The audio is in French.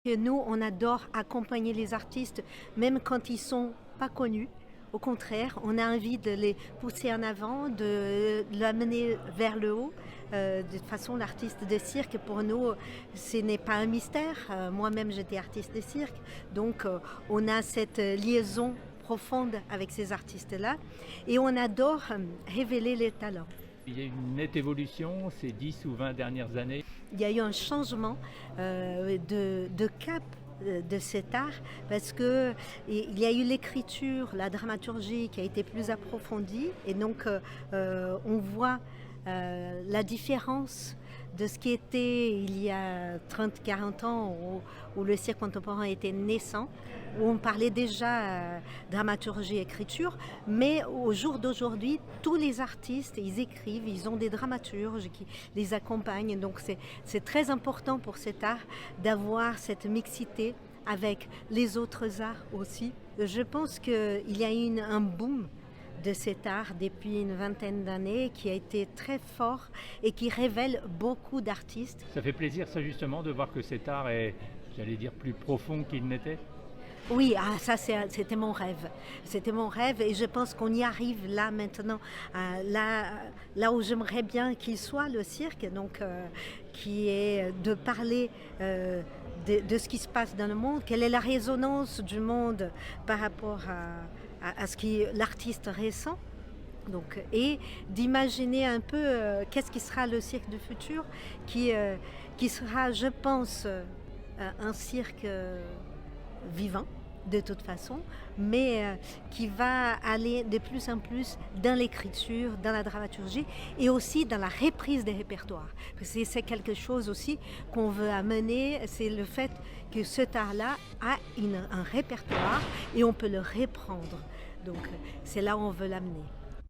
Et nous, on adore accompagner les artistes, même quand ils sont pas connus. Au contraire, on a envie de les pousser en avant, de l'amener vers le haut. De toute façon, l'artiste de cirque, pour nous, ce n'est pas un mystère. Moi-même, j'étais artiste de cirque. Donc, on a cette liaison profonde avec ces artistes-là. Et on adore révéler les talents. Il y a une nette évolution ces 10 ou 20 dernières années. Il y a eu un changement de cap de cet art parce que il y a eu l'écriture, la dramaturgie qui a été plus approfondie et donc on voit la différence de ce qui était il y a 30-40 ans où le cirque contemporain était naissant, où on parlait déjà dramaturgie, écriture, mais au jour d'aujourd'hui, tous les artistes, ils écrivent, ils ont des dramaturges qui les accompagnent, donc c'est très important pour cet art d'avoir cette mixité avec les autres arts aussi. Je pense qu'il y a eu un boom de cet art depuis une vingtaine d'années qui a été très fort et qui révèle beaucoup d'artistes. Ça fait plaisir ça justement de voir que cet art est, j'allais dire, plus profond qu'il n'était. Oui, ça c'était mon rêve. C'était mon rêve et je pense qu'on y arrive là maintenant, là où j'aimerais bien qu'il soit le cirque, donc qui est de parler de ce qui se passe dans le monde, quelle est la résonance du monde par rapport à ce qui l'artiste ressent. Donc, et d'imaginer un peu qu'est-ce qui sera le cirque du futur, qui sera, je pense, un cirque vivant de toute façon, mais qui va aller de plus en plus dans l'écriture, dans la dramaturgie et aussi dans la reprise des répertoires. C'est quelque chose aussi qu'on veut amener, c'est le fait que cet art-là a un répertoire et on peut le reprendre. Donc c'est là où on veut l'amener.